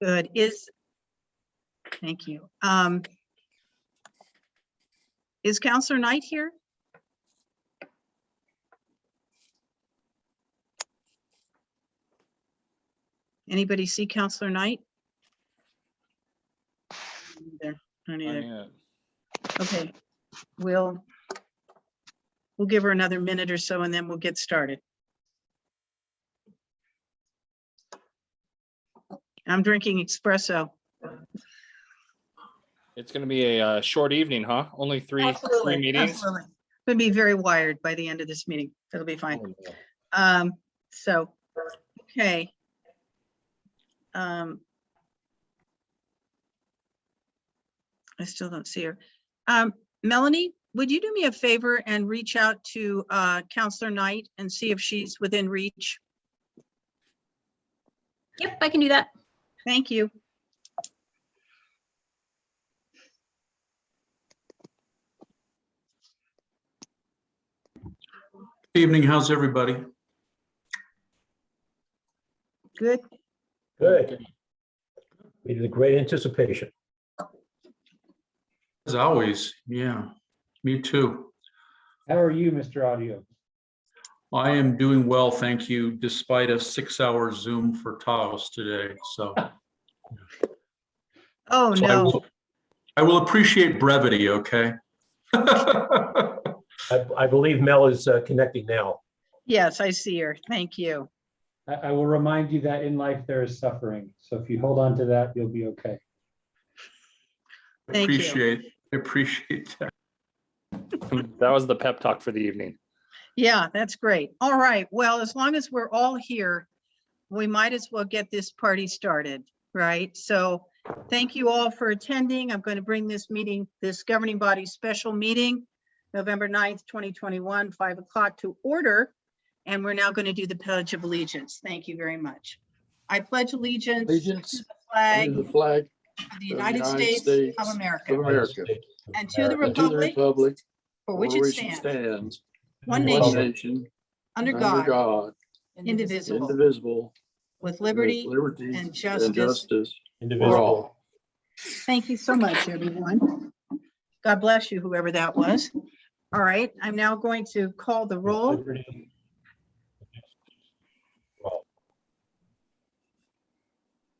Good. Thank you. Is Counselor Knight here? Anybody see Counselor Knight? Not either. Okay, we'll give her another minute or so and then we'll get started. I'm drinking espresso. It's going to be a short evening, huh? Only three meetings. Absolutely. Going to be very wired by the end of this meeting. It'll be fine. So, okay. I still don't see her. Melanie, would you do me a favor and reach out to Counselor Knight and see if she's within reach? Yep, I can do that. Thank you. Evening, how's everybody? Good. Good. Waited with great anticipation. As always, yeah, me too. How are you, Mr. Audio? I am doing well, thank you, despite a 6-hour Zoom for Taos today, so. Oh, So no. I will appreciate brevity, okay? I believe Mel is connecting now. Yes, I see her. Thank you. I will remind you that in life there is suffering. So if you hold on to that, you'll be okay. Thank you. I appreciate that. That was the pep talk for the evening. Yeah, that's great. All right. Well, as long as we're all here, we might as well get this party started, right? So thank you all for attending. I'm going to bring this meeting, this governing body special meeting, November 9th, 2021, 5 o'clock to order. And we're now going to do the Pledge of Allegiance. Thank you very much. I pledge allegiance to the flag the flag of the United States of America and to the and to the republic republic for which it stands, one one nation, nation, under under God, God, indivisible, indivisible, with with liberty liberty and and justice justice for Indivisible. all. Thank you so much, everyone. God bless you, whoever that was. All right, I'm now going to call the roll.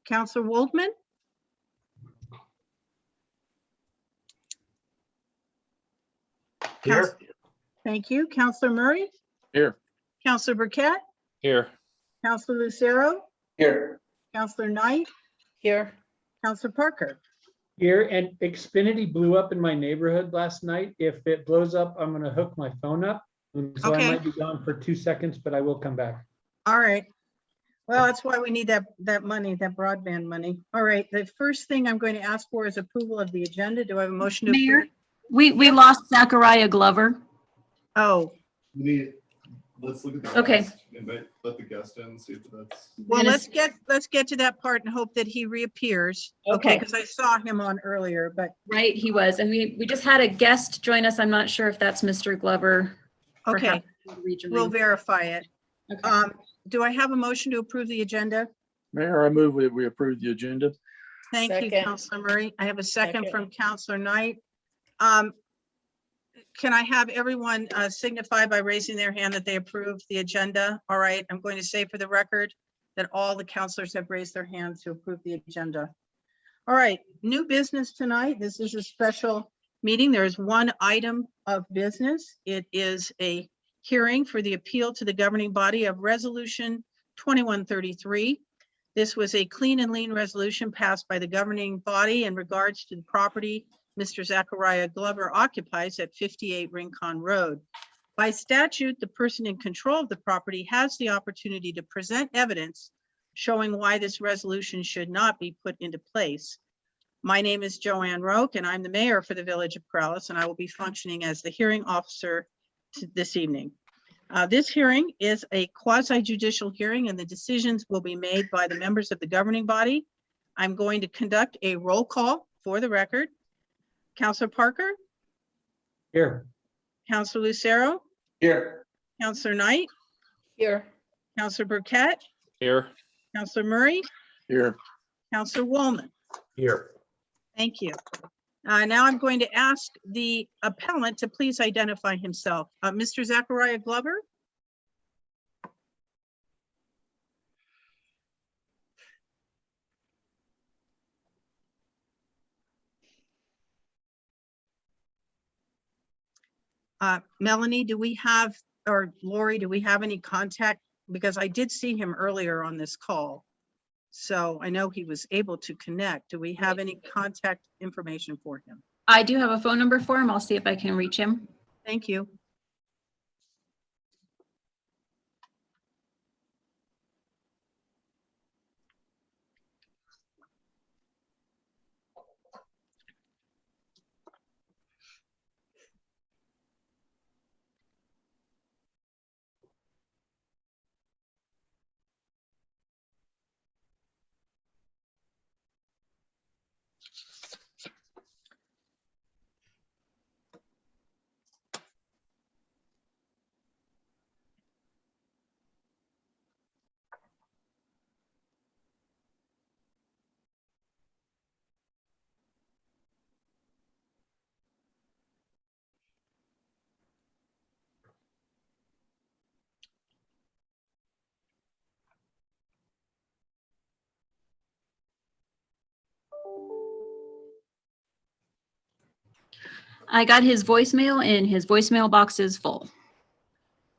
Counselor Waldman? Here. Thank you. Counselor Murray? Here. Counselor Burkett? Here. Counselor Lucero? Here. Counselor Knight? Here. Counselor Parker? Here, and Xfinity blew up in my neighborhood last night. If it blows up, I'm going to hook my phone up. So Okay. I might be gone for 2 seconds, but I will come back. All right. Well, that's why we need that money, that broadband money. All right, the first thing I'm going to ask for is approval of the agenda. Do I have a motion to? Mayor, approve? we lost Zachariah Glover. Oh, Let's look at the. Okay. guest, let the guest in, see if that's. well, Yes. let's get to that part and hope that he reappears. Okay, Okay. because I saw him on earlier, but Right, he was. And we just had a guest join us. I'm not sure if that's Mr. Glover. okay, perhaps regionally. we'll verify it. Okay. Do I have a motion to approve the agenda? Mayor, I move we approve the agenda. Thank you, Second. Counselor Murray. I have a second Second. from Counselor Knight. Can I have everyone signify by raising their hand that they approve the agenda? All right, I'm going to say for the record that all the counselors have raised their hands to approve the agenda. All right, new business tonight. This is a special meeting. There is one item of business. It is a hearing for the appeal to the governing body of Resolution 2133. This was a clean and lean resolution passed by the governing body in regards to the property Mr. Zachariah Glover occupies at 58 Rincon Road. By statute, the person in control of the property has the opportunity to present evidence showing why this resolution should not be put into place. My name is Joanne Roque, and I'm the mayor for the Village of Corrales, and I will be functioning as the hearing officer this evening. This hearing is a quasi-judicial hearing, and the decisions will be made by the members of the governing body. I'm going to conduct a roll call for the record. Counselor Parker, Here. Counselor Lucero, Here. Counselor Knight, Here. Counselor Burkett, Here. Counselor Murray, Here. Counselor Woolman. Here. Thank you. Now I'm going to ask the appellant to please identify himself. Mr. Zachariah Glover? Melanie, do we have, or Lori, do we have any contact? Because I did see him earlier on this call. So I know he was able to connect. Do we have any contact information for him? I do have a phone number for him. I'll see if I can reach him. Thank you. I got his voicemail and his voicemail box is full.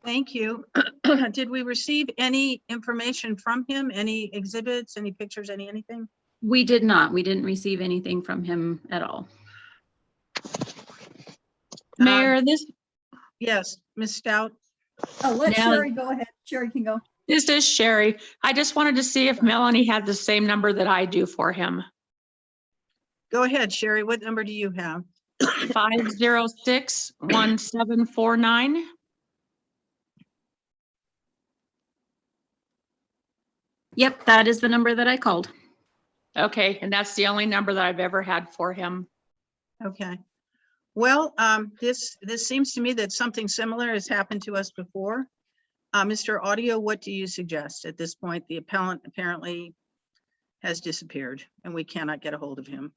Thank you. Did we receive any information from him? Any exhibits, any pictures, anything? We did not. We didn't receive anything from him at all. Mayor, this, Yes, Ms. Stout. oh, let Now- Sherry go ahead. Sherry can go. This is Sherry. I just wanted to see if Melanie had the same number that I do for him. Go ahead, Sherry. What number do you have? 506-1749. Yep, that is the number that I called. Okay, and that's the only number that I've ever had for him. Okay. Well, this seems to me that something similar has happened to us before. Mr. Audio, what do you suggest? At this point, the appellant apparently has disappeared and we cannot get a hold of him.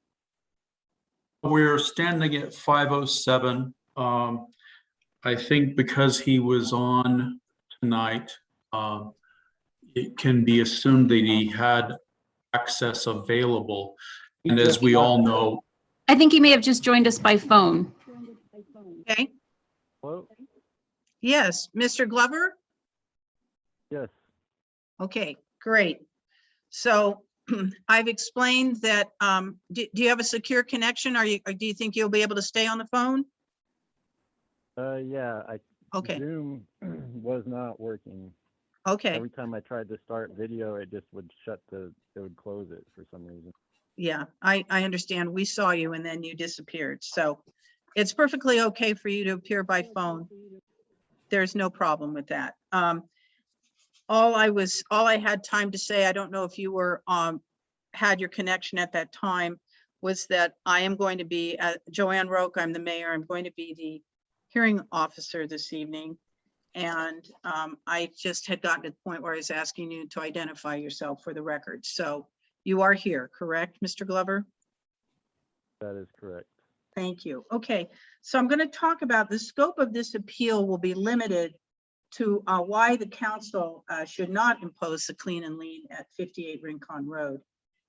We're standing at 5:07. I think because he was on tonight, it can be assumed that he had access available. And as we all know, I think he may have just joined us by phone. Okay, Hello? yes, Mr. Glover? Yes. Okay, great. So I've explained that, do you have a secure connection? Or do you think you'll be able to stay on the phone? Yeah, Okay, Zoom was not working. okay, Every time I tried to start video, it just would it would close it for some reason. yeah, I understand. We saw you and then you disappeared. So it's perfectly okay for you to appear by phone. There's no problem with that. All I had time to say, I don't know if you were, had your connection at that time, was that I am going to be, Joanne Roque, I'm the mayor, I'm going to be the hearing officer this evening. And I just had gotten to the point where I was asking you to identify yourself for the record. So you are here, correct, Mr. Glover? That is correct. Thank you. Okay, so I'm going to talk about the scope of this appeal will be limited to why the council should not impose the clean and lean at 58 Rincon Road.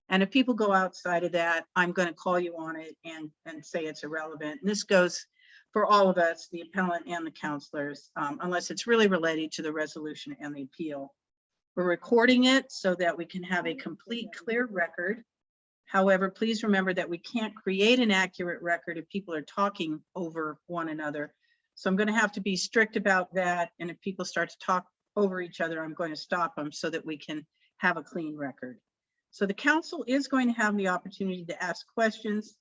And if people go outside of that, I'm going to call you on it and say it's irrelevant. And this goes for all of us, the appellant and the counselors, unless it's really related to the resolution and the appeal. We're recording it so that we can have a complete, clear record. However, please remember that we can't create an accurate record if people are talking over one another. So I'm going to have to be strict about that. And if people start to talk over each other, I'm going to stop them so that we can have a clean record. So the council is going to have the opportunity to ask questions.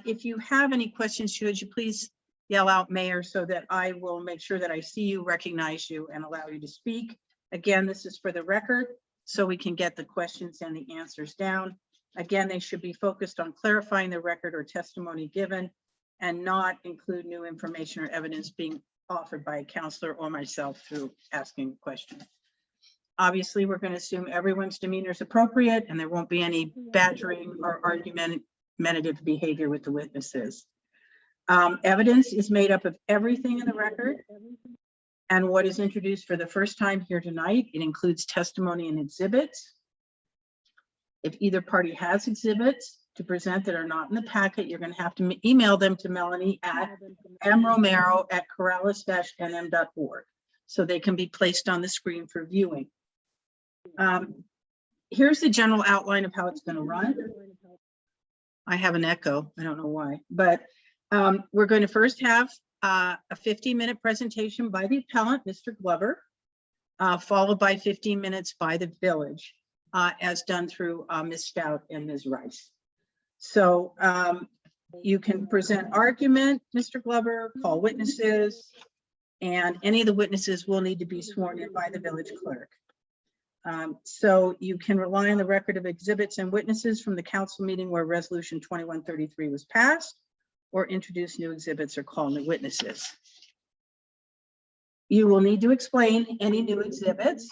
If you have any questions, should you please yell out mayor so that I will make sure that I see you, recognize you, and allow you to speak. Again, this is for the record, so we can get the questions and the answers down. Again, they should be focused on clarifying the record or testimony given and not include new information or evidence being offered by a counselor or myself through asking questions. Obviously, we're going to assume everyone's demeanor is appropriate and there won't be any badgering or argumentative behavior with the witnesses. Evidence is made up of everything in the record. And what is introduced for the first time here tonight, it includes testimony and exhibits. If either party has exhibits to present that are not in the packet, you're going to have to email them to Melanie at mromero@corrales-nm.org so they can be placed on the screen for viewing. Here's the general outline of how it's going to run. I have an echo. I don't know why, but we're going to first have a 15-minute presentation by the appellant, Mr. Glover, followed by 15 minutes by the village, as done through Ms. Stout and Ms. Rice. So you can present argument, Mr. Glover, call witnesses, and any of the witnesses will need to be sworn in by the village clerk. So you can rely on the record of exhibits and witnesses from the council meeting where resolution 2133 was passed, or introduce new exhibits or call new witnesses. You will need to explain any new exhibits.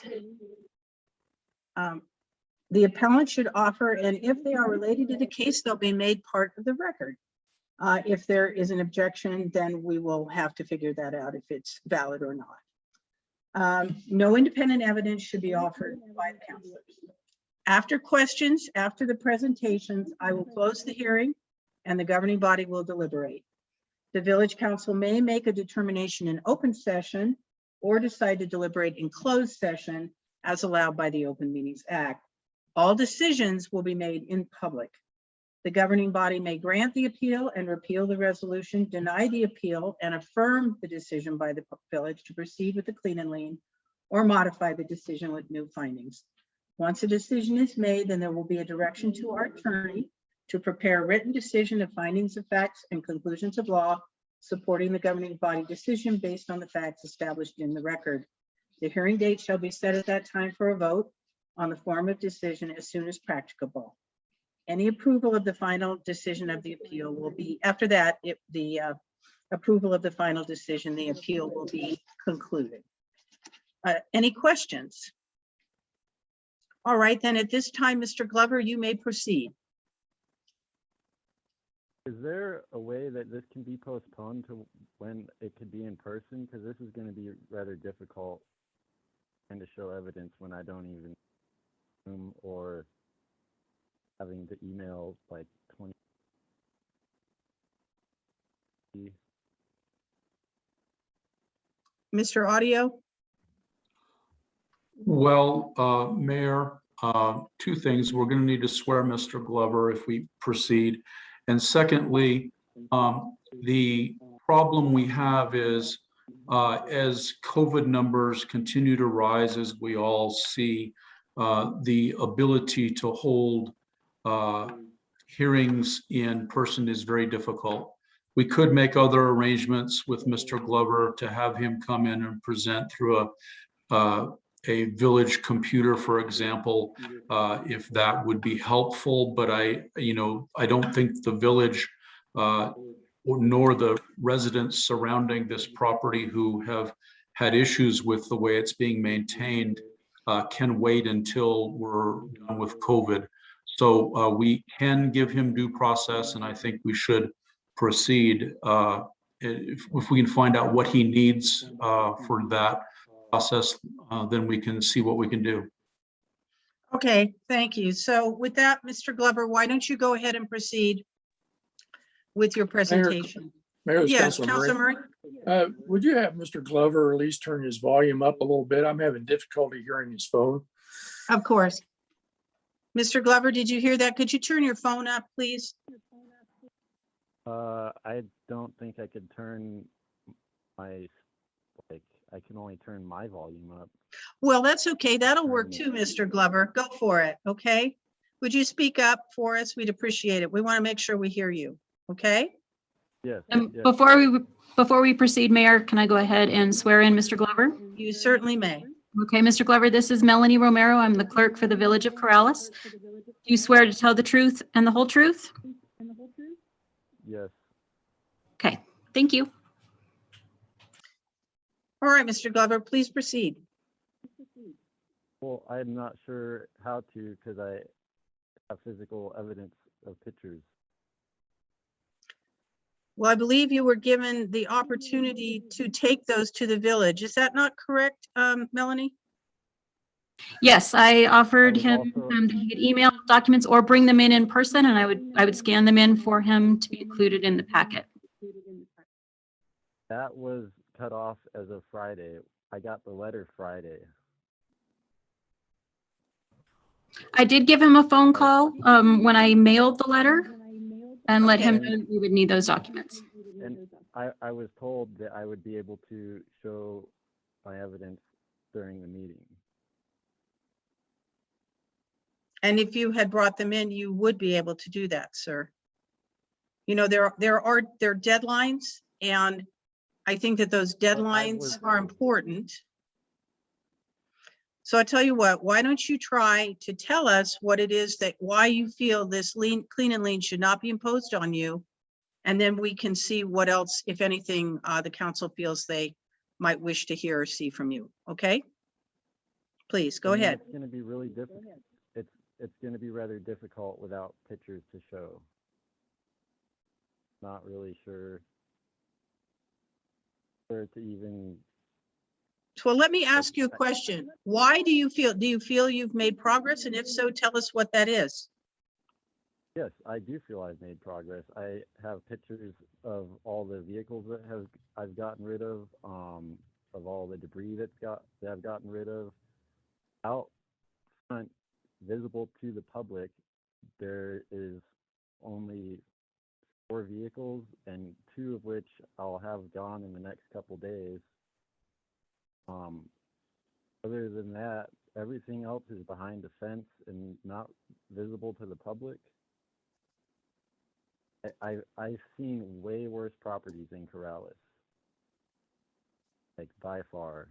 The appellant should offer, and if they are related to the case, they'll be made part of the record. If there is an objection, then we will have to figure that out if it's valid or not. No independent evidence should be offered by the counselors. After questions, after the presentations, I will close the hearing and the governing body will deliberate. The village council may make a determination in open session or decide to deliberate in closed session as allowed by the Open Meetings Act. All decisions will be made in public. The governing body may grant the appeal and repeal the resolution, deny the appeal and affirm the decision by the village to proceed with the clean and lien, or modify the decision with new findings. Once a decision is made, then there will be a direction to our attorney to prepare a written decision of findings of facts and conclusions of law supporting the governing body decision based on the facts established in the record. The hearing date shall be set at that time for a vote on the form of decision as soon as practicable. Any approval of the final decision of the appeal will be, after that, the approval of the final decision, the appeal will be concluded. Any questions? All right, then at this time, Mr. Glover, you may proceed. Is there a way that this can be postponed to when it could be in person? Because this is going to be rather difficult and to show evidence when I don't even Zoom or having to email like 20. Mr. Audio? Well, Mayor, two things. We're going to need to swear Mr. Glover if we proceed. And secondly, the problem we have is as COVID numbers continue to rise, as we all see, the ability to hold hearings in person is very difficult. We could make other arrangements with Mr. Glover to have him come in and present through a village computer, for example, if that would be helpful. But I don't think the village nor the residents surrounding this property who have had issues with the way it's being maintained can wait until we're done with COVID. So we can give him due process, and I think we should proceed if we can find out what he needs for that process, then we can see what we can do. Okay, thank you. So with that, Mr. Glover, why don't you go ahead and proceed with your presentation? Mayor, this is Yes, Councilman Councilor Murray. Murray? Would you have Mr. Glover at least turn his volume up a little bit? I'm having difficulty hearing his phone. Of course. Mr. Glover, did you hear that? Could you turn your phone up, please? I don't think I could turn my, I can only turn my volume up. Well, that's okay. That'll work too, Mr. Glover. Go for it, okay? Would you speak up for us? We'd appreciate it. We want to make sure we hear you, okay? Yes. yes. Before we proceed, Mayor, can I go ahead and swear in Mr. Glover? You certainly may. Okay, Mr. Glover, this is Melanie Romero. I'm the clerk for the Village of Corrales. Do you swear to tell the truth and the whole truth? Yes. Okay, thank you. All right, Mr. Glover, please proceed. Well, I'm not sure how to because I have physical evidence of pictures. Well, I believe you were given the opportunity to take those to the village. Is that not correct, Melanie? Yes, I offered was him also- that he could email documents or bring them in person, and I would scan them in for him to be included in the packet. That was cut off as of Friday. I got the letter Friday. I did give him a phone call when I mailed the letter and let him know that we would need those documents. And I was told that I would be able to show my evidence during the meeting. And if you had brought them in, you would be able to do that, sir. You know, there are deadlines, and I think that those deadlines are important. So I tell you what, why don't you try to tell us what it is why you feel this clean and lean should not be imposed on you? And then we can see what else, if anything, the council feels they might wish to hear or see from you. Okay? Please, go ahead. It's going to be really difficult. It's going to be rather difficult without pictures to show. Not really sure where to even. So let me ask you a question. Why do you feel you've made progress? And if so, tell us what that is. Yes, I do feel I've made progress. I have pictures of all the vehicles that I've gotten rid of all the debris that I've gotten rid of. Out front, visible to the public, there is only 4 vehicles, and 2 of which I'll have gone in the next couple days. Other than that, everything else is behind a fence and not visible to the public. I've seen way worse properties in Corrales, like by far.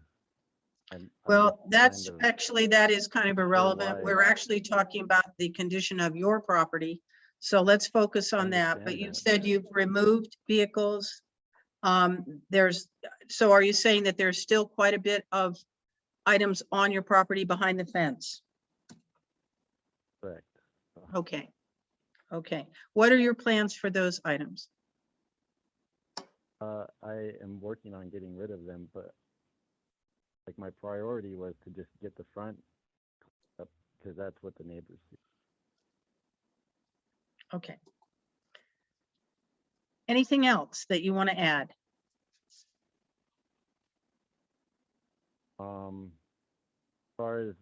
Well, that's kind of actually, that is kind of irrelevant. why- We're actually talking about the condition of your property. So let's focus on that. But understand you that. said you've removed vehicles. So are you saying that there's still quite a bit of items on your property behind the fence? correct. Okay. Okay. What are your plans for those items? I am working on getting rid of them, but like my priority was to just get the front up because that's what the neighbors see. Okay. Anything else that you want to add? As far as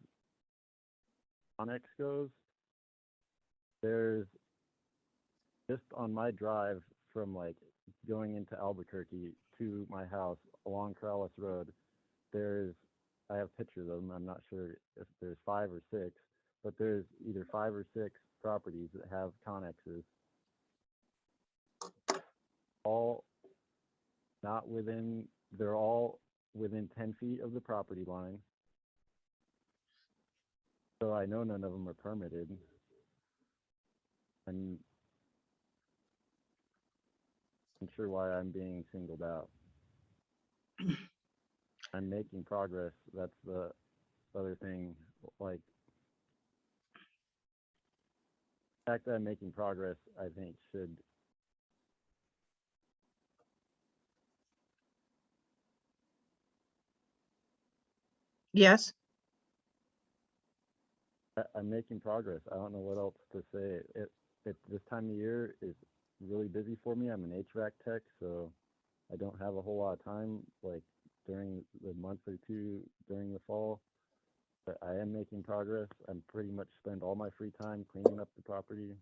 Onyx goes, there's just on my drive from like going into Albuquerque to my house along Corrales Road, I have pictures of them. I'm not sure if there's 5 or 6, but there's either 5 or 6 properties that have connexes. They're all within 10 feet of the property line. So I know none of them are permitted. And I'm sure why I'm being singled out. I'm making progress. That's the other thing. Like, the fact that I'm making progress, I think, should. Yes. I'm making progress. I don't know what else to say. This time of year is really busy for me. I'm an HVAC tech, so I don't have a whole lot of time, like during the month or 2 during the fall. But I am making progress. I'm pretty much spend all my free time cleaning up the property.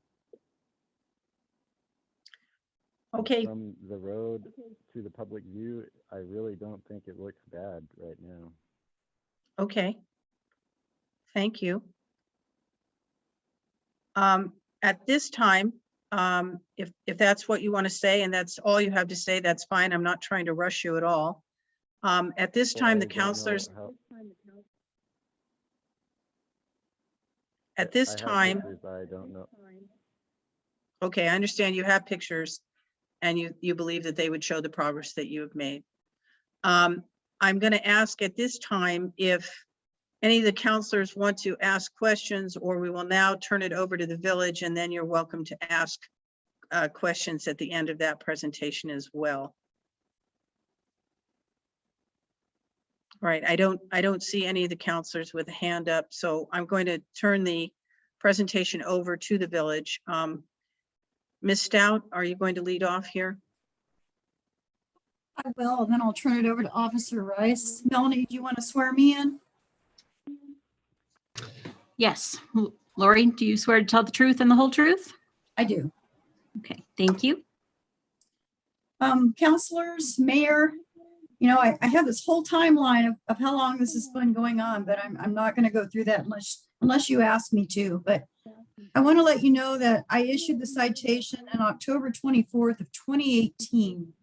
Okay. From the road to the public view, I really don't think it looks bad right now. Okay. Thank you. At this time, if that's what you want to say and that's all you have to say, that's fine. I'm not trying to rush you at all. At this time, the counselors, at this time, I don't know. okay, I understand you have pictures and you believe that they would show the progress that you have made. I'm going to ask at this time if any of the counselors want to ask questions, or we will now turn it over to the village, and then you're welcome to ask questions at the end of that presentation as well. All right, I don't see any of the counselors with a hand up, so I'm going to turn the presentation over to the village. Ms. Stout, are you going to lead off here? I will, and then I'll turn it over to Officer Rice. Melanie, do you want to swear me in? Yes. Lori, do you swear to tell the truth and the whole truth? I do. Okay, thank you. Counselors, mayor, you know, I have this whole timeline of how long this has been going on, but I'm not going to go through that unless you ask me to. But I want to let you know that I issued the citation on October 24th of 2018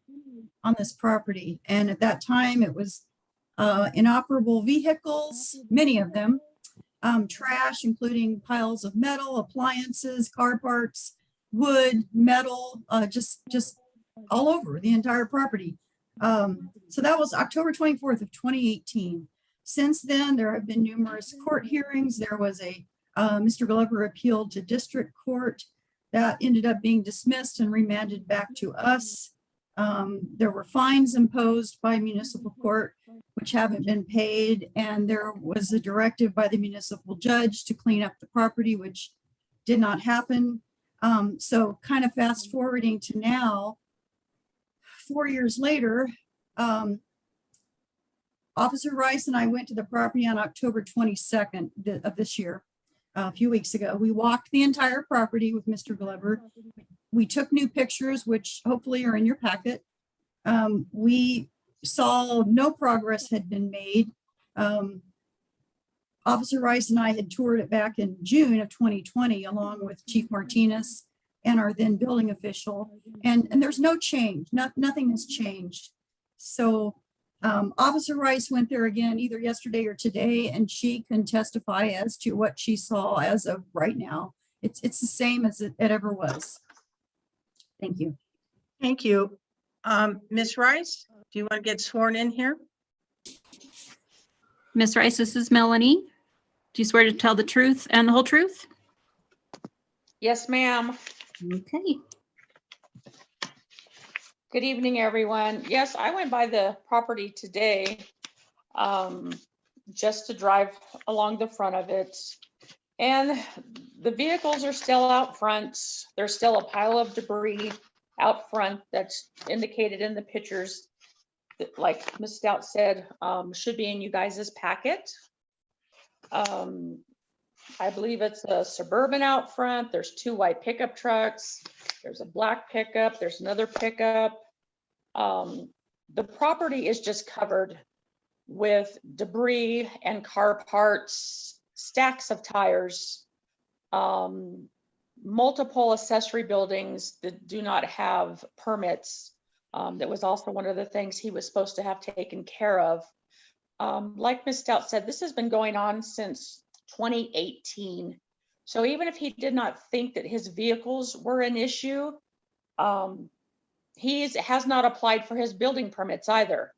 on this property. And at that time, it was inoperable vehicles, many of them, trash, including piles of metal, appliances, car parts, wood, metal, just all over the entire property. So that was October 24th of 2018. Since then, there have been numerous court hearings. There was a Mr. Glover appealed to district court that ended up being dismissed and remanded back to us. There were fines imposed by municipal court, which haven't been paid. And there was a directive by the municipal judge to clean up the property, which did not happen. So kind of fast forwarding to now, 4 years later, Officer Rice and I went to the property on October 22nd of this year, a few weeks ago. We walked the entire property with Mr. Glover. We took new pictures, which hopefully are in your packet. We saw no progress had been made. Officer Rice and I had toured it back in June of 2020, along with Chief Martinez and our then building official. And there's no change, nothing has changed. So Officer Rice went there again either yesterday or today, and she can testify as to what she saw as of right now. It's the same as it ever was. Thank you. Thank you. Ms. Rice, do you want to get sworn in here? Ms. Rice, this is Melanie. Do you swear to tell the truth and the whole truth? Yes, ma'am. Okay. Good evening, everyone. Yes, I went by the property today just to drive along the front of it. And the vehicles are still out front. There's still a pile of debris out front that's indicated in the pictures that, like Ms. Stout said, should be in you guys' packet. I believe it's a Suburban out front. There's 2 white pickup trucks. There's a black pickup. There's another pickup. The property is just covered with debris and car parts, stacks of tires, multiple accessory buildings that do not have permits. That was also one of the things he was supposed to have taken care of. Like Ms. Stout said, this has been going on since 2018. So even if he did not think that his vehicles were an issue, he has not applied for his building permits either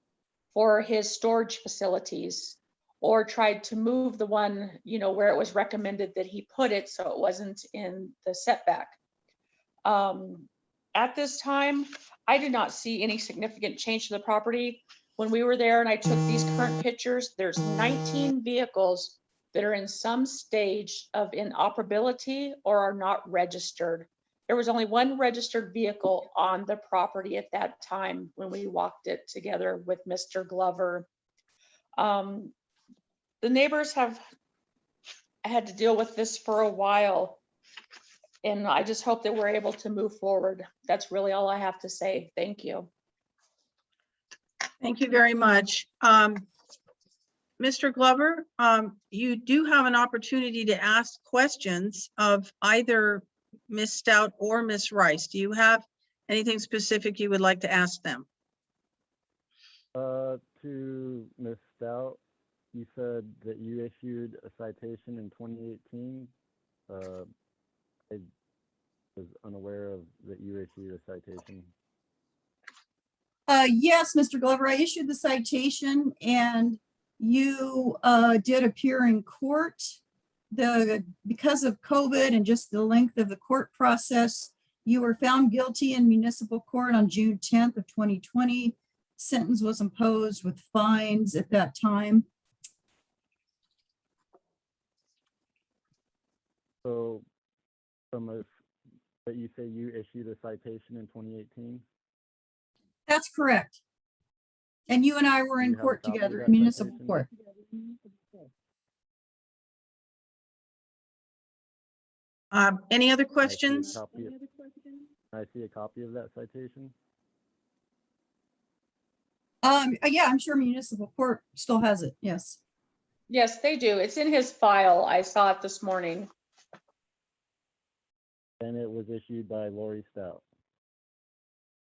for his storage facilities, or tried to move the one, you know, where it was recommended that he put it so it wasn't in the setback. At this time, I did not see any significant change to the property. When we were there and I took these current pictures, there's 19 vehicles that are in some stage of inoperability or are not registered. There was only 1 registered vehicle on the property at that time when we walked it together with Mr. Glover. The neighbors have had to deal with this for a while, and I just hope that we're able to move forward. That's really all I have to say. Thank you. Thank you very much. Mr. Glover, you do have an opportunity to ask questions of either Ms. Stout or Ms. Rice. Do you have anything specific you would like to ask them? To Ms. Stout, you said that you issued a citation in 2018. I was unaware of that you issued a citation. Yes, Mr. Glover, I issued the citation, and You did appear in court. Because of COVID and just the length of the court process, you were found guilty in municipal court on June 10th of 2020. Sentence was imposed with fines at that time. So but you say you issued a citation in 2018? That's correct. And you and I were Do in you have a court copy of together, that in municipal citation? court. Any other Can I see a questions? copy of- Can I see a copy of that citation? Yeah, I'm sure municipal court still has it. Yes. Yes, they do. It's in his file. I saw it this morning. And it was issued by Lori Stout.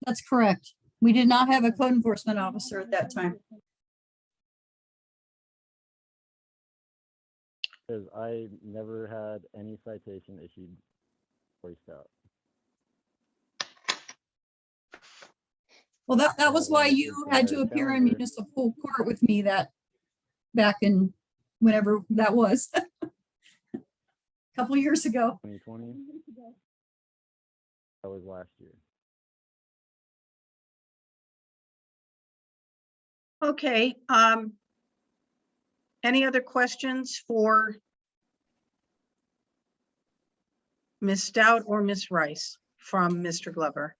That's correct. We did not have a code enforcement officer at that time. Because I never had any citation issued by Lori Stout. Well, that was why when it you comes had my to appear in calendar- municipal court with me back in whenever that was. A couple years ago. 2020? That was last year. Okay, any other questions for Ms. Stout or Ms. Rice from Mr. Glover?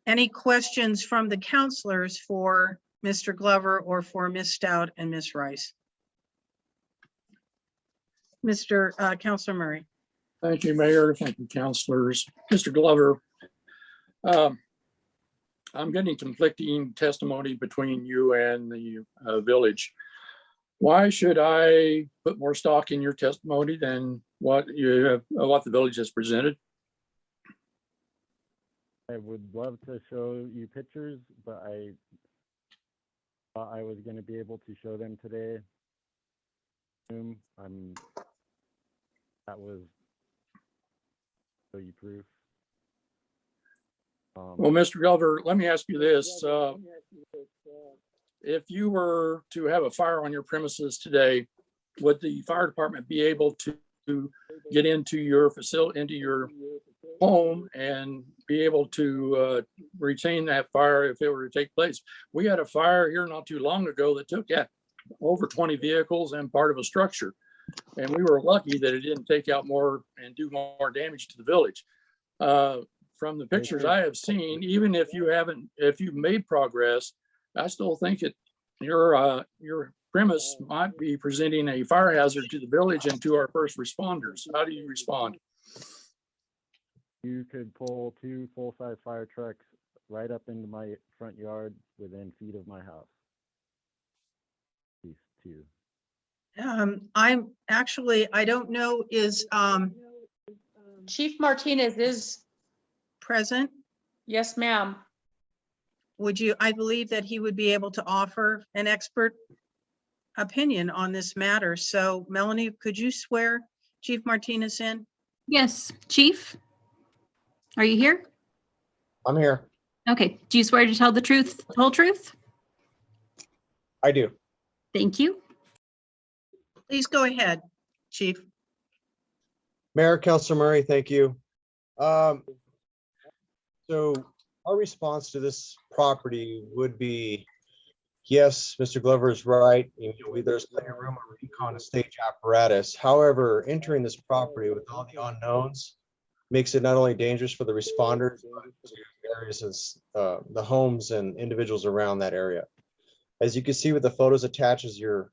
Any questions from the counselors for Mr. Glover or for Ms. Stout and Ms. Rice? Mr. Counselor Murray. Thank you, Mayor. Thank you, councilors. Mr. Glover, I'm getting conflicting testimony between you and the village. Why should I put more stock in your testimony than what the village has presented? I would love to show you pictures, but I thought I was going to be able to show them today. That was show you proof. Well, Mr. Glover, let me ask you this. If you were to have a fire on your premises today, would the fire department be able to get into your facility, into your home and be able to retain that fire if it were to take place? We had a fire here not too long ago that took over 20 vehicles and part of a structure. And we were lucky that it didn't take out more and do more damage to the village. From the pictures I have seen, even if you've made progress, I still think your premise might be presenting a fire hazard to the village and to our first responders. How do you respond? You could pull 2 full-size fire trucks right up into my front yard within feet of my house. These 2. I don't know, is Chief Martinez is, present? yes, ma'am. I believe that he would be able to offer an expert opinion on this matter. So Melanie, could you swear Chief Martinez in? Yes, Chief? Are you here? I'm here. Okay, do you swear to tell the truth, the whole truth? I do. Thank you. Please go ahead, Chief. Mayor, Councilor Murray, thank you. So our response to this property would be, yes, Mr. Glover is right. There's plenty of room on recon and stage apparatus. However, entering this property with all the unknowns makes it not only dangerous for the responders, but to areas as the homes and individuals around that area. As you can see with the photos attached as your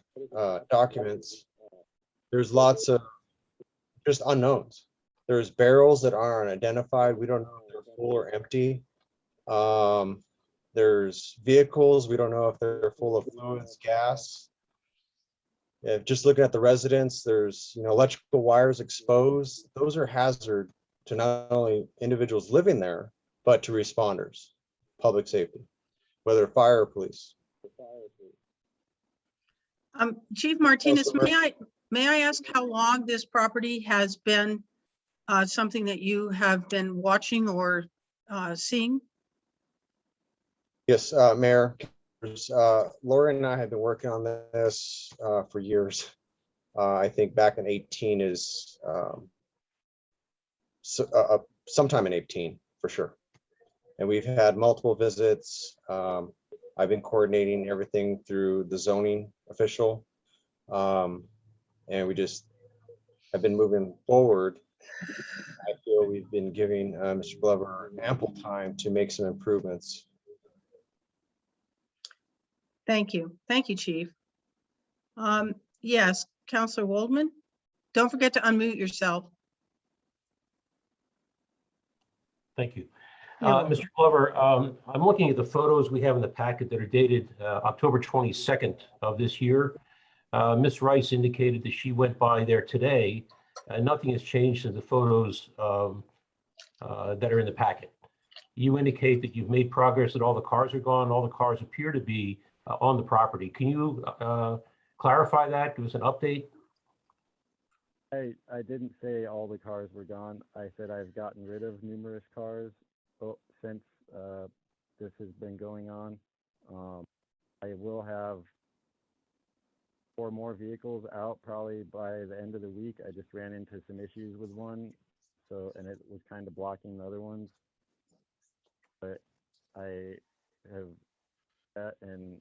documents, there's lots of just unknowns. There's barrels that aren't identified. We don't know if they're full or empty. There's vehicles. We don't know if they're full of fluids, gas. Just looking at the residents, there's electrical wires exposed. Those are hazard to not only individuals living there, but to responders, public safety, whether fire or police. Chief Martinez, may I ask how long this property has been something that you have been watching or seeing? Yes, Mayor, Lori and I have been working on this for years. I think back in 18 is sometime in 18 for sure. And we've had multiple visits. I've been coordinating everything through the zoning official. And we just have been moving forward. I feel we've been giving Mr. Glover ample time to make some improvements. Thank you. Thank you, Chief. Yes, Counselor Waldman, don't forget to unmute yourself. Thank you. You're welcome. Mr. Glover, I'm looking at the photos we have in the packet that are dated October 22nd of this year. Ms. Rice indicated that she went by there today, and nothing has changed in the photos that are in the packet. You indicate that you've made progress, that all the cars are gone, all the cars appear to be on the property. Can you clarify that? Give us an update? I didn't say all the cars were gone. I said I've gotten rid of numerous cars since this has been going on. I will have 4 more vehicles out probably by the end of the week. I just ran into some issues with one, and it was kind of blocking the other ones. But I have that and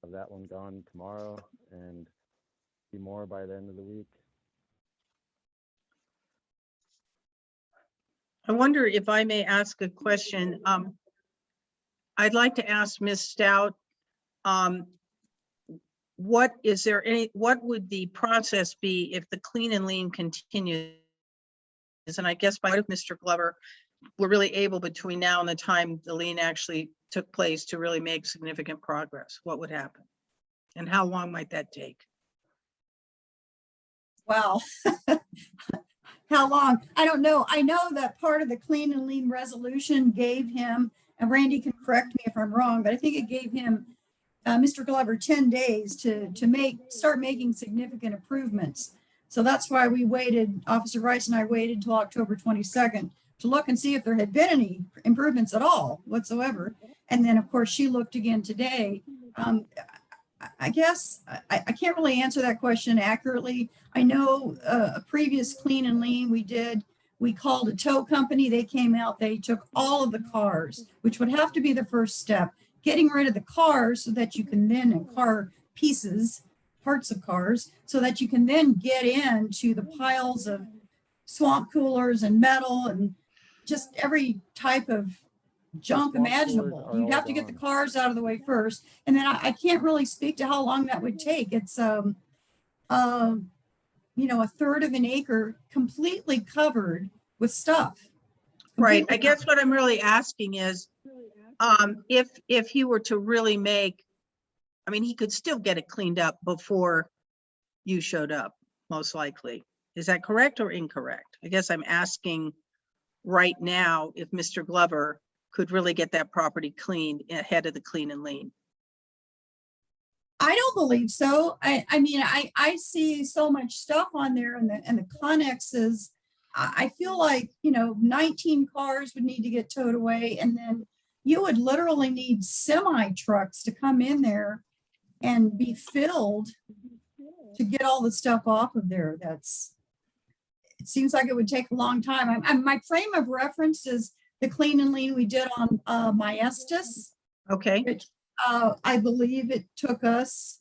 have that one gone tomorrow and be more by the end of the week. I wonder if I may ask a question. I'd like to ask Ms. Stout, what would the process be if the clean and lean continues? And I guess by Mr. Glover, we're really able between now and the time the lien actually took place to really make significant progress. What would happen? And how long might that take? Wow. How long? I don't know. I know that part of the clean and lean resolution gave him, and Randy can correct me if I'm wrong, but I think it gave him, Mr. Glover, 10 days to start making significant improvements. So that's why we waited, Officer Rice and I waited till October 22nd to look and see if there had been any improvements at all whatsoever. And then of course she looked again today. I guess I can't really answer that question accurately. I know a previous clean and lean we called a tow company. They came out, they took all of the cars, which would have to be the first step, getting rid of the cars so that you can then parts of cars, so that you can then get into the piles of swamp coolers and metal and just every type of junk imaginable. You'd have to get the cars out of the way first. And then I can't really speak to how long that would take. It's, a third of an acre completely covered with stuff. Right. I guess what I'm really asking is, if he were to really he could still get it cleaned up before you showed up, most likely. Is that correct or incorrect? I guess I'm asking right now if Mr. Glover could really get that property cleaned ahead of the clean and lean. I don't believe so. I see so much stuff on there and the connexes. I feel like, 19 cars would need to get towed away, and then you would literally need semi trucks to come in there and be filled to get all the stuff off of there. It seems like it would take a long time. My frame of reference is the clean and lean we did on Maestas. Okay. Which, I believe it took us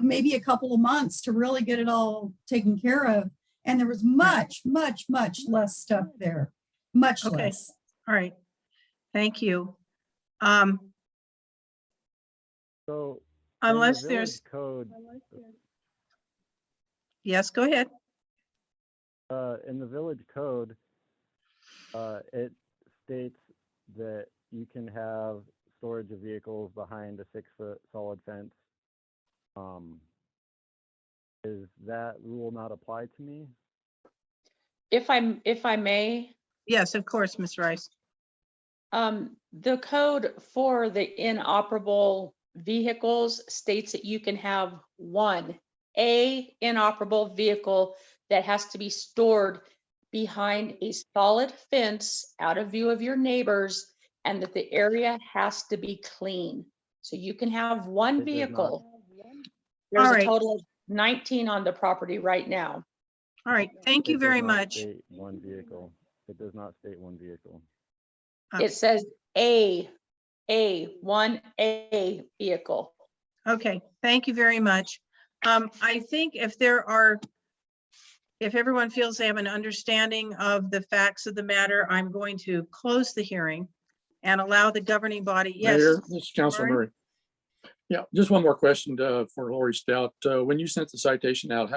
maybe a couple of months to really get it all taken care of. And there was much, much, much less stuff there. Much less. All right. Thank you. So unless in the there's code, yes, go ahead. in the village code, it states that you can have storage of vehicles behind a 6-foot solid fence. Is that rule not applied to me? If I may, Yes, of course, Ms. Rice. the code for the inoperable vehicles states that you can have a inoperable vehicle that has to be stored behind a solid fence out of view of your neighbors and that the area has to be clean. So you can have one It does not. vehicle. All There's a right. total of 19 on the property right now. All right, thank It you does very not much. state one vehicle. It does not state one vehicle. It says one A vehicle. Okay, thank you very much. I think if everyone feels they have an understanding of the facts of the matter, I'm going to close the hearing and allow the governing body, yes. Mayor, this is Councilor Murray? Murray. Yeah, just one more question for Lori Stout. When you sent the citation out,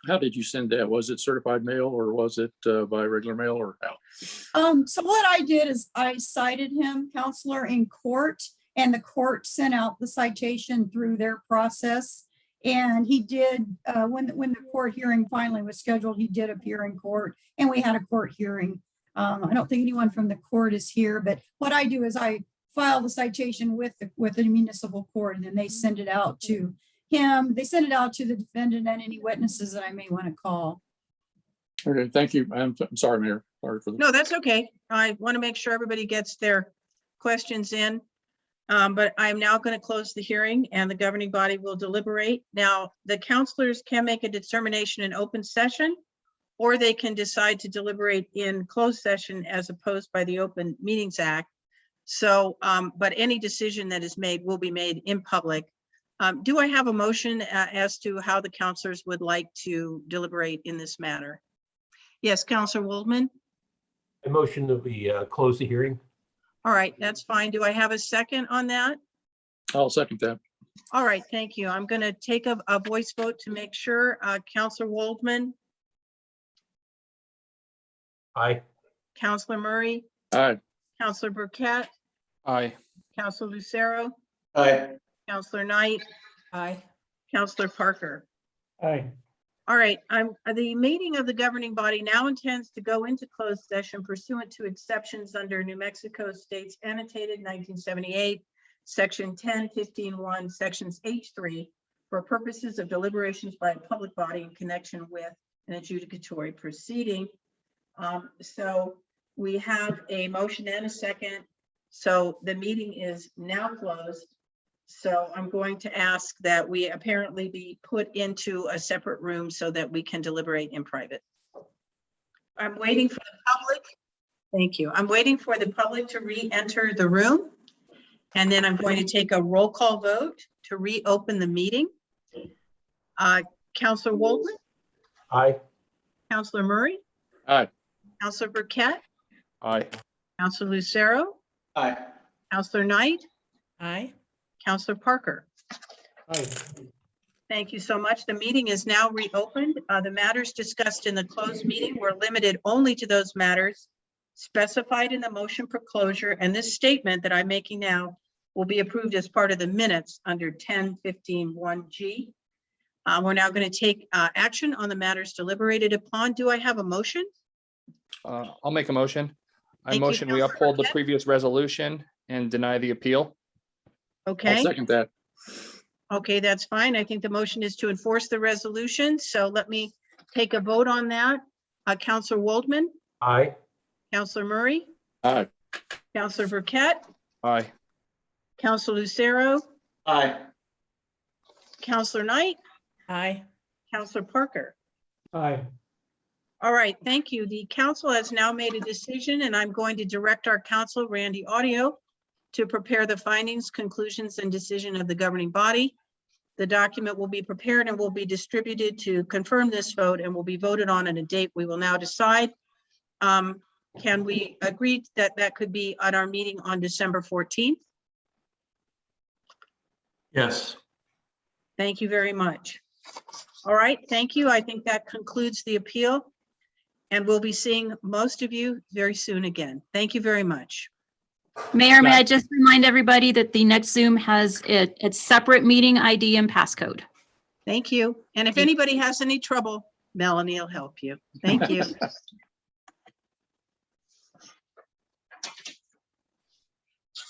how did you send that? Was it certified mail or was it by regular mail or how? So what I did is I cited him, counselor, in court, and the court sent out the citation through their process. And he did, when the court hearing finally was scheduled, he did appear in court and we had a court hearing. I don't think anyone from the court is here, but what I do is I file the citation with the municipal court, and then they send it out to him. They send it out to the defendant and any witnesses that I may want to call. Okay, thank you. I'm sorry, Mayor. Sorry for the. No, that's okay. I want to make sure everybody gets their questions in. But I'm now going to close the hearing and the governing body will deliberate. Now, the counselors can make a determination in open session, or they can decide to deliberate in closed session as opposed by the Open Meetings Act. So, but any decision that is made will be made in public. Do I have a motion as to how the counselors would like to deliberate in this matter? Yes, Counselor Waldman. I motion that we close the hearing. All right, that's fine. Do I have a second on that? I'll second that. All right, thank you. I'm going to take a voice vote to make sure. Counselor Waldman, Aye. Counselor Murray, Aye. Counselor Burkett, Aye. Counselor Lucero, Aye. Counselor Knight, Aye. Counselor Parker. Aye. All right, the meeting of the governing body now intends to go into closed session pursuant to exceptions under New Mexico State's annotated 1978, section 10-15-1, sections H3, for purposes of deliberations by a public body in connection with an adjudicatory proceeding. So we have a motion and a second. So the meeting is now closed. So I'm going to ask that we apparently be put into a separate room so that we can deliberate in private. I'm waiting for the public. Thank you. I'm waiting for the public to re-enter the room. And then I'm going to take a roll call vote to reopen the meeting. Counselor Waldman, Aye. Counselor Murray, Aye. Counselor Burkett, Aye. Counselor Lucero, Aye. Counselor Knight, Aye. Counselor Parker. Aye. Thank you so much. The meeting is now reopened. The matters discussed in the closed meeting were limited only to those matters specified in the motion for closure, and this statement that I'm making now will be approved as part of the minutes under 10-15-1G. We're now going to take action on the matters deliberated upon. Do I have a motion? I'll make a motion. I Thank you, motion we Counselor uphold the Burkett. previous resolution and deny the appeal. I'll Okay, second that. okay, that's fine. I think the motion is to enforce the resolution. So let me take a vote on that. Counselor Waldman, Aye. Counselor Murray, Aye. Counselor Burkett, Aye. Counselor Lucero, Aye. Counselor Knight, Aye. Counselor Parker. Aye. All right, thank you. The council has now made a decision, and I'm going to direct our counsel, Randy Audio, to prepare the findings, conclusions, and decision of the governing body. The document will be prepared and will be distributed to confirm this vote and will be voted on a date we will now decide. Can we agree that that could be at our meeting on December 14th? Yes. Thank you very much. All right, thank you. I think that concludes the appeal. And we'll be seeing most of you very soon again. Thank you very much. Mayor, may I just remind everybody that the next Zoom has its separate meeting ID and passcode. Thank you. And if anybody has any trouble, Melanie will help you. Thank you.